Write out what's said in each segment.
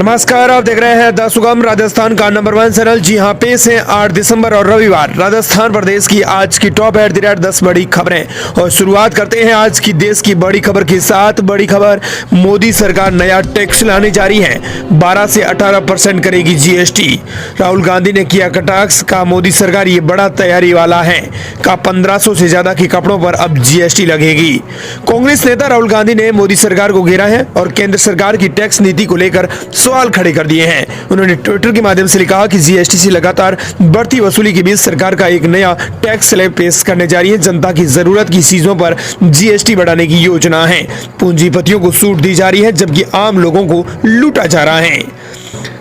नमस्कार, आप देख रहे हैं द सुगम राजस्थान का नंबर 1 चैनल। जी हां, पेश है 8 दिसंबर और रविवार राजस्थान प्रदेश की आज की टॉप एट द रेट 10 बड़ी खबरें। और शुरुआत करते हैं आज की देश की बड़ी खबर के साथ। बड़ी खबर, मोदी सरकार नया टैक्स लाने जा रही है, 12 से 18% करेगी जीएसटी। राहुल गांधी ने किया कटाक्ष, का मोदी सरकार ये बड़ा तैयारी वाला है, का 1500 से ज्यादा के कपड़ों पर अब जीएसटी लगेगी। कांग्रेस नेता राहुल गांधी ने मोदी सरकार को घेरा है और केंद्र सरकार की टैक्स नीति को लेकर सवाल खड़े कर दिए हैं। उन्होंने ट्विटर के माध्यम से लिखा कि जीएसटी से लगातार बढ़ती वसूली के बीच सरकार का एक नया टैक्स स्लैब पेश करने जा रही है। जनता की जरूरत की चीजों पर जीएसटी बढ़ाने की योजना है। पूंजीपतियों को छूट दी जा रही है, जबकि आम लोगों को लूटा जा रहा है।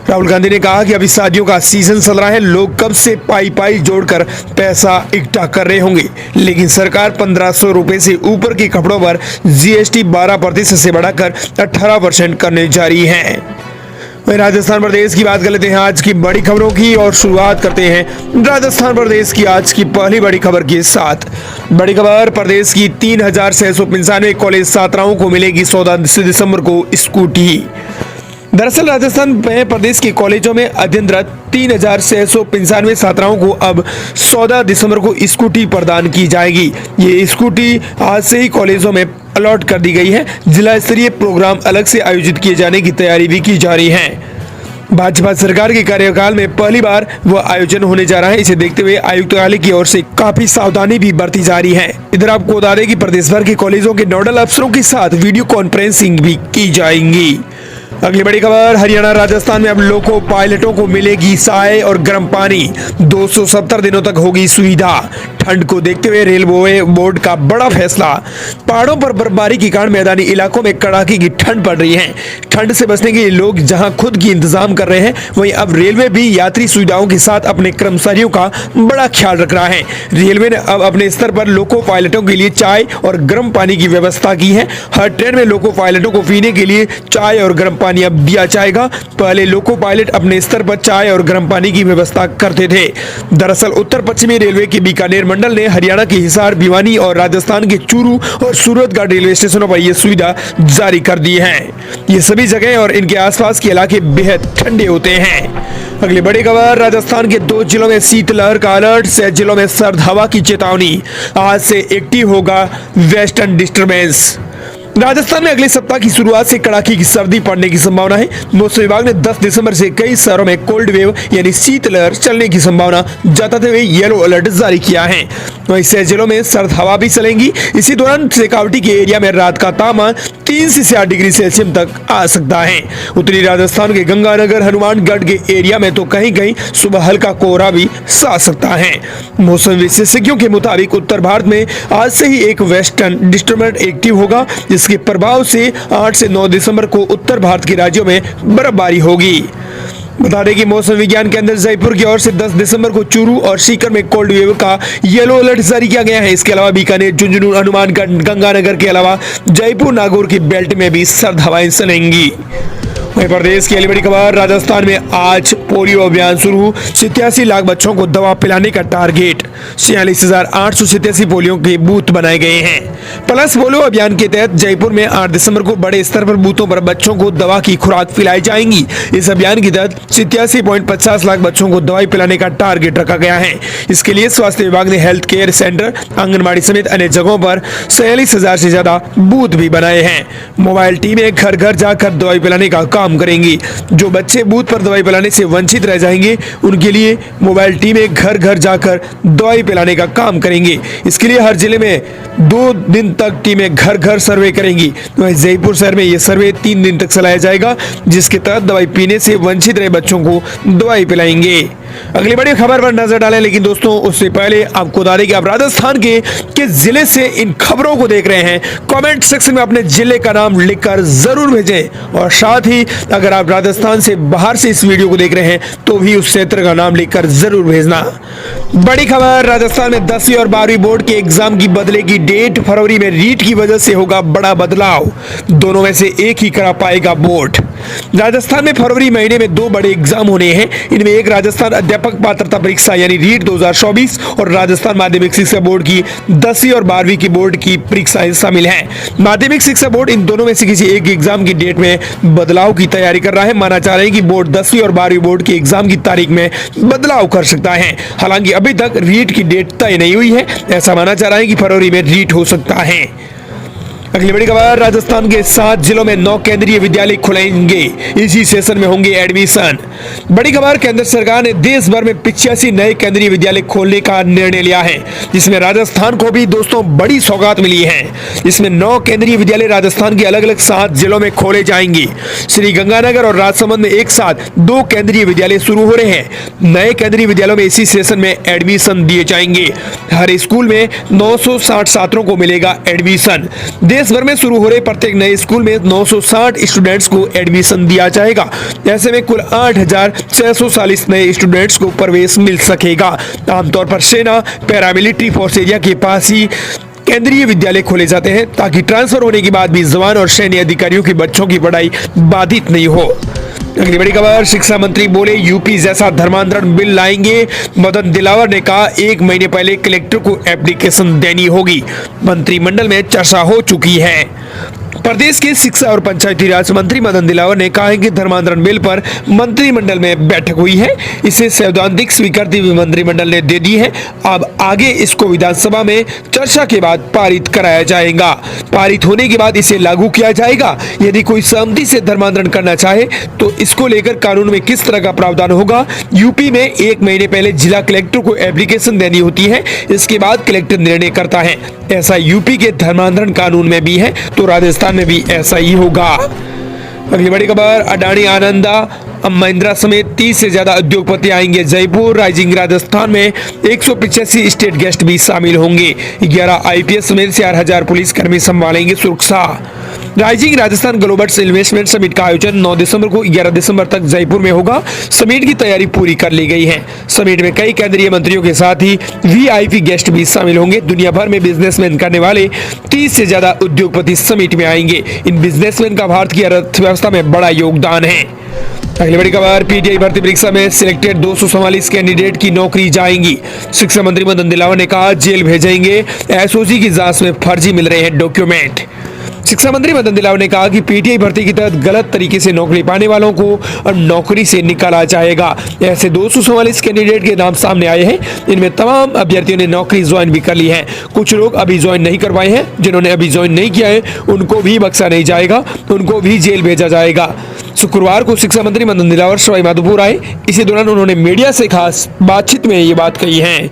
राहुल गांधी ने कहा कि अभी शादियों का सीजन चल रहा है, लोग कब से पाई पाई जोड़कर पैसा इकट्ठा कर रहे होंगे, लेकिन सरकार 1500 रुपए से ऊपर के कपड़ों पर जीएसटी 12% से बढ़ाकर 18% करने जा रही है। राजस्थान प्रदेश की बात कर लेते हैं आज की बड़ी खबरों की और शुरुआत करते हैं राजस्थान प्रदेश की आज की पहली बड़ी खबर के साथ। बड़ी खबर, प्रदेश की 3695 कॉलेज छात्राओं को मिलेगी 14 दिसंबर को स्कूटी। दरअसल राजस्थान में प्रदेश के कॉलेजों में अध्ययनरत 3695 छात्राओं को अब 14 दिसंबर को स्कूटी प्रदान की जाएगी। ये स्कूटी आज से ही कॉलेजों में अलॉट कर दी गई है। जिला स्तरीय प्रोग्राम अलग से आयोजित किए जाने की तैयारी भी की जा रही है। भाजपा सरकार के कार्यकाल में पहली बार वह आयोजन होने जा रहा है। इसे देखते हुए आयुक्तालय की ओर से काफी सावधानी भी बरती जा रही है। इधर आपको बता दें कि प्रदेश भर के कॉलेजों के नोडल अफसरों के साथ वीडियो कॉन्फ्रेंसिंग भी की जाएंगी। अगली बड़ी खबर, हरियाणा राजस्थान में अब लोको पायलटों को मिलेगी चाय और गर्म पानी, 270 दिनों तक होगी सुविधा। ठंड को देखते हुए रेलवे बोर्ड का बड़ा फैसला। पहाड़ों पर बर्फबारी के कारण मैदानी इलाकों में कड़ाके की ठंड पड़ रही है। ठंड से बचने के लिए लोग जहां खुद की इंतजाम कर रहे हैं, वहीं अब रेलवे भी यात्री सुविधाओं के साथ अपने कर्मचारियों का बड़ा ख्याल रख रहा है। रेलवे ने अब अपने स्तर पर लोको पायलटों के लिए चाय और गर्म पानी की व्यवस्था की है। हर ट्रेन में लोको पायलटों को पीने के लिए चाय और गर्म पानी अब दिया जाएगा। पहले लोको पायलट अपने स्तर पर चाय और गर्म पानी की व्यवस्था करते थे। दरअसल उत्तर पश्चिमी रेलवे के बीकानेर मंडल ने हरियाणा के हिसार, भिवानी और राजस्थान के चूरू और सूरतगढ़ रेलवे स्टेशनों पर यह सुविधा जारी कर दी है। ये सभी जगह और इनके आसपास के इलाके बेहद ठंडे होते हैं। अगली बड़ी खबर, राजस्थान के 2 जिलों में शीतलहर का अलर्ट, 6 जिलों में सर्द हवा की चेतावनी। आज से एक्टिव होगा वेस्टर्न डिस्टर्बेंस। राजस्थान में अगले सप्ताह की शुरुआत से कड़ाके की सर्दी पड़ने की संभावना है। मौसम विभाग ने 10 दिसंबर से कई शहरों में कोल्ड वेव यानी शीतलहर चलने की संभावना जताते हुए येलो अलर्ट जारी किया है। वहीं 6 जिलों में सर्द हवा भी चलेंगी। इसी दौरान शेखावटी के एरिया में रात का तापमान 3 से 8 डिग्री सेल्सियस तक आ सकता है। उत्तरी राजस्थान के गंगानगर, हनुमानगढ़ के एरिया में तो कहीं कहीं सुबह हल्का कोहरा भी सा सकता है। मौसम विशेषज्ञों के मुताबिक उत्तर भारत में आज से ही एक वेस्टर्न डिस्टर्बेंस एक्टिव होगा, जिसके प्रभाव से 8 से 9 दिसंबर को उत्तर भारत के राज्यों में बर्फबारी होगी। बता दें कि मौसम विज्ञान केंद्र जयपुर की ओर से 10 दिसंबर को चूरू और सीकर में कोल्ड वेव का येलो अलर्ट जारी किया गया है। इसके अलावा बीकानेर, झुंझुनू, हनुमानगढ़, गंगानगर के अलावा जयपुर, नागौर की बेल्ट में भी सर्द हवाएं चलेंगी। प्रदेश की अगली बड़ी खबर, राजस्थान में आज पोलियो अभियान शुरू, 87 लाख बच्चों को दवा पिलाने का टारगेट। 46,887 पोलियो के बूथ बनाए गए हैं। प्लस पोलियो अभियान के तहत जयपुर में 8 दिसंबर को बड़े स्तर पर बूथों पर बच्चों को दवा की खुराक पिलाई जाएंगी। इस अभियान के तहत 87.50 लाख बच्चों को दवाई पिलाने का टारगेट रखा गया है। इसके लिए स्वास्थ्य विभाग ने हेल्थ केयर सेंटर, आंगनबाड़ी समेत अन्य जगहों पर 46,000 से ज्यादा बूथ भी बनाए हैं। मोबाइल टीमें घर घर जाकर दवाई पिलाने का काम करेंगी। जो बच्चे बूथ पर दवाई पिलाने से वंचित रह जाएंगे, उनके लिए मोबाइल टीमें घर घर जाकर दवाई पिलाने का काम करेंगे। इसके लिए हर जिले में 2 दिन तक टीमें घर घर सर्वे करेंगी। वहीं जयपुर शहर में यह सर्वे 3 दिन तक चलाया जाएगा, जिसके तहत दवाई पीने से वंचित रहे बच्चों को दवाई पिलाएंगे। अगली बड़ी खबर पर नजर डालें, लेकिन दोस्तों उससे पहले आपको बता दें कि आप राजस्थान के किस जिले से इन खबरों को देख रहे हैं। कमेंट सेक्शन में अपने जिले का नाम लिखकर जरूर भेजें और साथ ही अगर आप राजस्थान से बाहर से इस वीडियो को देख रहे हैं तो भी उस क्षेत्र का नाम लिखकर जरूर भेजना। बड़ी खबर, राजस्थान में 10वीं और 12वीं बोर्ड के एग्जाम की बदलेगी डेट। फरवरी में रीट की वजह से होगा बड़ा बदलाव, दोनों में से एक ही करा पाएगा बोर्ड। राजस्थान में फरवरी महीने में 2 बड़े एग्जाम होने हैं। इनमें एक राजस्थान अध्यापक पात्रता परीक्षा यानी रीट 2024 और राजस्थान माध्यमिक शिक्षा बोर्ड की 10वीं और 12वीं की बोर्ड की परीक्षाएं शामिल हैं। माध्यमिक शिक्षा बोर्ड इन दोनों में से किसी एक एग्जाम की डेट में बदलाव की तैयारी कर रहा है। माना जा रहा है कि बोर्ड 10वीं और 12वीं बोर्ड के एग्जाम की तारीख में बदलाव कर सकता है। हालांकि अभी तक रीट की डेट तय नहीं हुई है। ऐसा माना जा रहा है कि फरवरी में रीट हो सकता है। अगली बड़ी खबर, राजस्थान के 7 जिलों में 9 केंद्रीय विद्यालय खुलेंगे, इसी सेशन में होंगे एडमिशन। बड़ी खबर, केंद्र सरकार ने देश भर में 85 नए केंद्रीय विद्यालय खोलने का निर्णय लिया है, जिसमें राजस्थान को भी दोस्तों बड़ी सौगात मिली है। इसमें 9 केंद्रीय विद्यालय राजस्थान के अलग अलग 7 जिलों में खोले जाएंगे। श्री गंगानगर और राजसमंद में एक साथ 2 केंद्रीय विद्यालय शुरू हो रहे हैं। नए केंद्रीय विद्यालयों में इसी सेशन में एडमिशन दिए जाएंगे। हर स्कूल में 960 छात्रों को मिलेगा एडमिशन। देश भर में शुरू हो रहे प्रत्येक नए स्कूल में 960 स्टूडेंट्स को एडमिशन दिया जाएगा। ऐसे में कुल 8640 नए स्टूडेंट्स को प्रवेश मिल सकेगा। आमतौर पर सेना, पैरामिलिट्री फोर्स एरिया के पास ही केंद्रीय विद्यालय खोले जाते हैं, ताकि ट्रांसफर होने के बाद भी जवान और सैन्य अधिकारियों की बच्चों की पढ़ाई बाधित नहीं हो। अगली बड़ी खबर, शिक्षा मंत्री बोले यूपी जैसा धर्मांतरण बिल लाएंगे। मदन दिलावर ने कहा 1 महीने पहले कलेक्टर को एप्लीकेशन देनी होगी। मंत्रिमंडल में चर्चा हो चुकी है। प्रदेश के शिक्षा और पंचायती राज मंत्री मदन दिलावर ने कहा है कि धर्मांतरण बिल पर मंत्रिमंडल में बैठक हुई है। इसे सैद्धांतिक स्वीकृति भी मंत्रिमंडल ने दे दी है। अब आगे इसको विधानसभा में चर्चा के बाद पारित कराया जाएगा। पारित होने के बाद इसे लागू किया जाएगा। यदि कोई सहमति से धर्मांतरण करना चाहे तो इसको लेकर कानून में किस तरह का प्रावधान होगा। यूपी में 1 महीने पहले जिला कलेक्टर को एप्लीकेशन देनी होती है, इसके बाद कलेक्टर निर्णय करता है। ऐसा यूपी के धर्मांतरण कानून में भी है, तो राजस्थान में भी ऐसा ही होगा। अगली बड़ी खबर, अडानी, आनंदा, महिंद्रा समेत 30 से ज्यादा उद्योगपति आएंगे जयपुर। राइजिंग राजस्थान में 185 स्टेट गेस्ट भी शामिल होंगे। 11 आईपीएस समेत 4000 पुलिसकर्मी संभालेंगे सुरक्षा। Rising Rajasthan global investment summit का आयोजन 9 दिसंबर को 11 दिसंबर तक जयपुर में होगा। समिट की तैयारी पूरी कर ली गई है। समिट में कई केंद्रीय मंत्रियों के साथ ही वीआईपी गेस्ट भी शामिल होंगे। दुनिया भर में बिजनेसमैन करने वाले 30 से ज्यादा उद्योगपति समिट में आएंगे। इन बिजनेसमैन का भारत की अर्थव्यवस्था में बड़ा योगदान है। अगली बड़ी खबर, पीटीआई भर्ती परीक्षा में सिलेक्टेड 244 कैंडिडेट की नौकरी जाएंगी। शिक्षा मंत्री मदन दिलावर ने कहा जेल भेजेंगे। एसओजी की जांच में फर्जी मिल रहे हैं डॉक्यूमेंट। शिक्षा मंत्री मदन दिलावर ने कहा कि पीटीआई भर्ती के तहत गलत तरीके से नौकरी पाने वालों को नौकरी से निकाला जाएगा। ऐसे 244 कैंडिडेट के नाम सामने आए हैं। इनमें तमाम अभ्यर्थियों ने नौकरी ज्वाइन भी कर ली है। कुछ लोग अभी ज्वाइन नहीं कर पाए हैं। जिन्होंने अभी ज्वाइन नहीं किया है उनको भी बख्शा नहीं जाएगा, उनको भी जेल भेजा जाएगा। शुक्रवार को शिक्षा मंत्री मदन दिलावर सवाई माधोपुर आए। इसी दौरान उन्होंने मीडिया से खास बातचीत में ये बात कही है।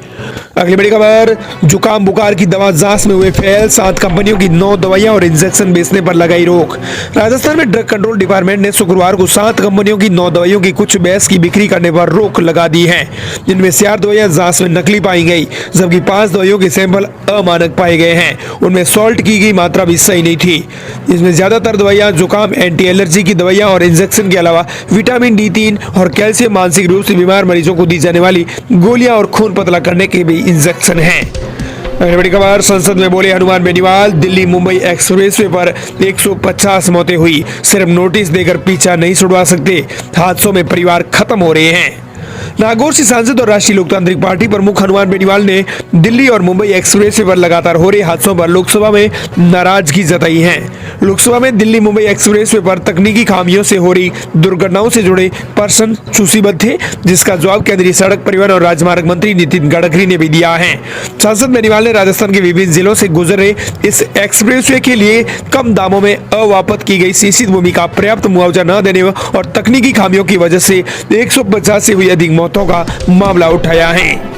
अगली बड़ी खबर, जुकाम बुखार की दवा जांच में हुए फेल। 7 कंपनियों की 9 दवाइयां और इंजेक्शन बेचने पर लगाई रोक। राजस्थान में ड्रग कंट्रोल डिपार्टमेंट ने शुक्रवार को 7 कंपनियों की 9 दवाइयों की कुछ बैच की बिक्री करने पर रोक लगा दी है। जिनमें 4 दवाइयां जांच में नकली पाई गई, जबकि 5 दवाइयों के सैंपल अमानक पाए गए हैं। उनमें सॉल्ट की गई मात्रा भी सही नहीं थी। इसमें ज्यादातर दवाइयां जुकाम, एंटी एलर्जी की दवाइयां और इंजेक्शन के अलावा विटामिन D3 और कैल्शियम, मानसिक रूप से बीमार मरीजों को दी जाने वाली गोलियां और खून पतला करने के भी इंजेक्शन हैं। बड़ी खबर, संसद में बोले हनुमान बेनीवाल। दिल्ली मुंबई एक्सप्रेसवे पर 150 मौतें हुई, सिर्फ नोटिस देकर पीछा नहीं छुड़वा सकते। हादसों में परिवार खत्म हो रहे हैं। नागौर से सांसद और राष्ट्रीय लोकतांत्रिक पार्टी प्रमुख हनुमान बेनीवाल ने दिल्ली और मुंबई एक्सप्रेसवे पर लगातार हो रहे हादसों पर लोकसभा में नाराजगी जताई है। लोकसभा में दिल्ली मुंबई एक्सप्रेसवे पर तकनीकी खामियों से हो रही दुर्घटनाओं से जुड़े प्रश्न सूचीबद्ध थे, जिसका जवाब केंद्रीय सड़क परिवहन और राजमार्ग मंत्री नितिन गडकरी ने भी दिया है। सांसद बेनीवाल ने राजस्थान के विभिन्न जिलों से गुजरे इस एक्सप्रेसवे के लिए कम दामों में अवापत की गई सीसित भूमि का पर्याप्त मुआवजा न देने और तकनीकी खामियों की वजह से 150 से हुई अधिक मौतों का मामला उठाया है।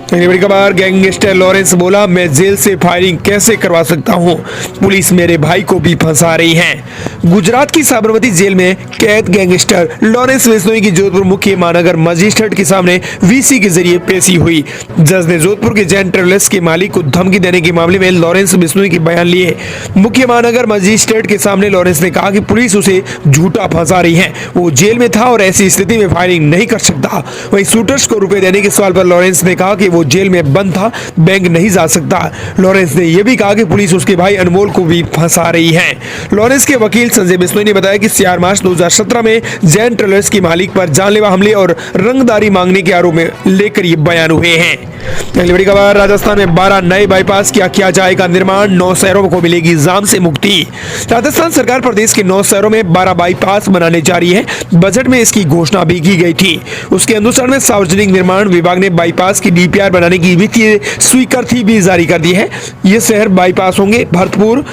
अगली बड़ी खबर, गैंगस्टर लॉरेंस बोला मैं जेल से फायरिंग कैसे करवा सकता हूं, पुलिस मेरे भाई को भी फंसा रही है। गुजरात की साबरमती जेल में कैद गैंगस्टर लॉरेंस बिश्नोई की जोधपुर मुख्य महानगर मजिस्ट्रेट के सामने वीसी के जरिए पेशी हुई। जज ने जोधपुर के जैन ट्रेवल्स के मालिक को धमकी देने के मामले में लॉरेंस बिश्नोई के बयान लिए। मुख्य महानगर मजिस्ट्रेट के सामने लॉरेंस ने कहा कि पुलिस उसे झूठा फंसा रही है, वो जेल में था और ऐसी स्थिति में फायरिंग नहीं कर सकता। वहीं शूटर्स को रुपए देने के सवाल पर लॉरेंस ने कहा कि वो जेल में बंद था, बैंक नहीं जा सकता। लॉरेंस ने यह भी कहा कि पुलिस उसके भाई अनमोल को भी फंसा रही है। लॉरेंस के वकील संजय बिश्नोई ने बताया कि 4 मार्च 2017 में जैन ट्रेलर्स के मालिक पर जानलेवा हमले और रंगदारी मांगने के आरोप में लेकर ये बयान हुए हैं। अगली बड़ी खबर, राजस्थान में 12 नए बाईपास किया जाएगा निर्माण, 9 शहरों को मिलेगी जाम से मुक्ति। राजस्थान सरकार प्रदेश के 9 शहरों में 12 बाईपास बनाने जा रही है। बजट में इसकी घोषणा भी की गई थी। उसके अनुसार में सार्वजनिक निर्माण विभाग ने बाईपास की डीपीआर बनाने की वित्तीय स्वीकृति भी जारी कर दी है। ये शहर बाईपास होंगे भरतपुर,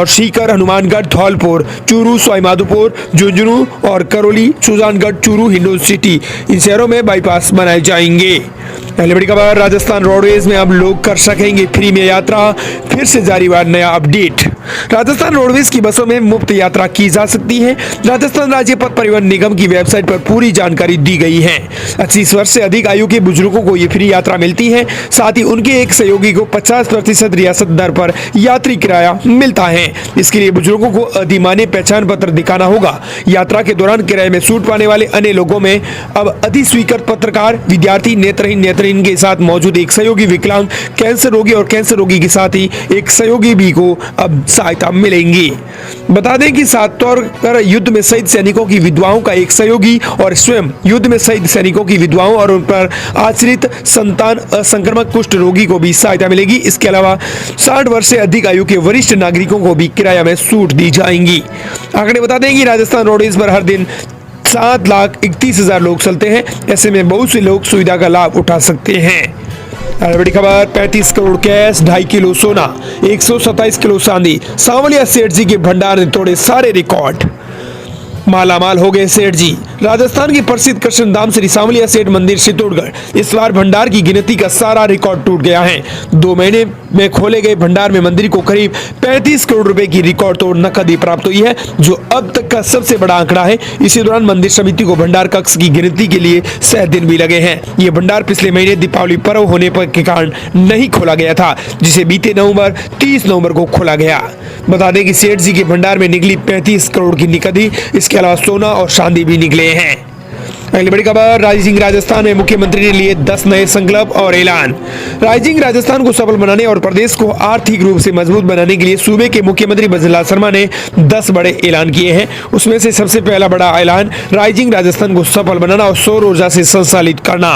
सीकर, हनुमानगढ़, धौलपुर, चूरू, सवाईमाधोपुर, झुंझुनू और करौली, सुजानगढ़, चूरू, हिंडोन सिटी, इन शहरों में बाईपास बनाए जाएंगे। पहली बड़ी खबर, राजस्थान रोडवेज में अब लोग कर सकेंगे फ्री में यात्रा, फिर से जारी हुआ नया अपडेट। राजस्थान रोडवेज की बसों में मुफ्त यात्रा की जा सकती है। राजस्थान राज्य पथ परिवहन निगम की वेबसाइट पर पूरी जानकारी दी गई है। 80 वर्ष से अधिक आयु के बुजुर्गों को ये फ्री यात्रा मिलती है। साथ ही उनके एक सहयोगी को 50% रियासत दर पर यात्री किराया मिलता है। इसके लिए बुजुर्गों को अधिमान्य पहचान पत्र दिखाना होगा। यात्रा के दौरान किराए में छूट पाने वाले अन्य लोगों में अब अधिस्वीकृत पत्रकार, विद्यार्थी, नेत्रहीन के साथ मौजूद एक सहयोगी, विकलांग, कैंसर रोगी और कैंसर रोगी के साथ ही एक सहयोगी भी को अब सहायता मिलेंगी। बता दें कि 7 तौर पर युद्ध में शहीद सैनिकों की विधवाओं का एक सहयोगी और स्वयं युद्ध में शहीद सैनिकों की विधवाओं और उन पर आश्रित संतान असंक्रामक कुष्ठ रोगी को भी सहायता मिलेगी। इसके अलावा 60 वर्ष से अधिक आयु के वरिष्ठ नागरिकों को भी किराया में छूट दी जाएंगी। आंकड़े बता दें कि राजस्थान रोडवेज पर हर दिन 7,31,000 लोग चलते हैं। ऐसे में बहुत से लोग सुविधा का लाभ उठा सकते हैं। बड़ी खबर, 35 करोड़ कैश, 2.5 किलो सोना, 127 किलो चांदी। सांवलिया सेठ जी के भंडार ने तोड़े सारे रिकॉर्ड, मालामाल हो गए सेठ जी। राजस्थान के प्रसिद्ध कृष्णधाम श्री सांवलिया सेठ मंदिर चित्तौड़गढ़ इस बार भंडार की गिनती का सारा रिकॉर्ड टूट गया है। 2 महीने में खोले गए भंडार में मंदिर को करीब 35 करोड़ रुपए की रिकॉर्ड तोड़ नकदी प्राप्त हुई है, जो अब तक का सबसे बड़ा आंकड़ा है। इसी दौरान मंदिर समिति को भंडार कक्ष की गिनती के लिए 6 दिन भी लगे हैं। ये भंडार पिछले महीने दीपावली पर्व होने पर के कारण नहीं खोला गया था, जिसे बीते 30 नवंबर को खोला गया। बता दें कि सेठ जी के भंडार में निकली 35 करोड़ की नकदी, इसके अलावा सोना और चांदी भी निकले हैं। अगली बड़ी खबर, राइजिंग राजस्थान में मुख्यमंत्री ने लिए 10 नए संकल्प और ऐलान। राइजिंग राजस्थान को सफल बनाने और प्रदेश को आर्थिक रूप से मजबूत बनाने के लिए सूबे के मुख्यमंत्री भजनलाल शर्मा ने 10 बड़े ऐलान किए हैं। उसमें से सबसे पहला बड़ा ऐलान राइजिंग राजस्थान को सफल बनाना और सौर ऊर्जा से संचालित करना।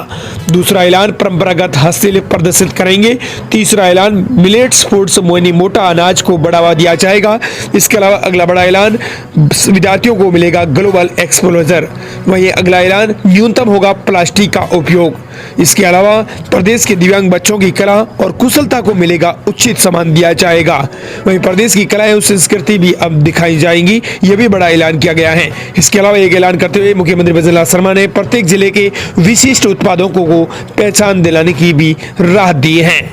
दूसरा ऐलान परंपरागत हस्तशिल्प प्रदर्शित करेंगे। तीसरा ऐलान मिलेट्स फूड्स यानी मोटा अनाज को बढ़ावा दिया जाएगा। इसके अलावा अगला बड़ा ऐलान विद्यार्थियों को मिलेगा ग्लोबल एक्सपोजर। वहीं अगला ऐलान न्यूनतम होगा प्लास्टिक का उपयोग। इसके अलावा प्रदेश के दिव्यांग बच्चों की कला और कुशलता को मिलेगा उचित सम्मान दिया जाएगा। वहीं प्रदेश की कलाएं और संस्कृति भी अब दिखाई जाएंगी, यह भी बड़ा ऐलान किया गया है। इसके अलावा एक ऐलान करते हुए मुख्यमंत्री भजनलाल शर्मा ने प्रत्येक जिले के विशिष्ट उत्पादों को पहचान दिलाने की भी राह दी है।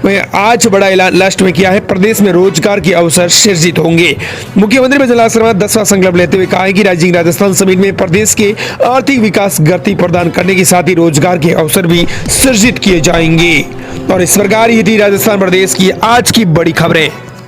वहीं आज बड़ा ऐलान लास्ट में किया है, प्रदेश में रोजगार के अवसर सृजित होंगे। मुख्यमंत्री भजनलाल शर्मा 10वां संकल्प लेते हुए कहा है कि राइजिंग राजस्थान समिट में प्रदेश के आर्थिक विकास गति प्रदान करने के साथ ही रोजगार के अवसर भी सृजित किए जाएंगे। और इस प्रकार ये थी राजस्थान प्रदेश की आज की बड़ी खबरें।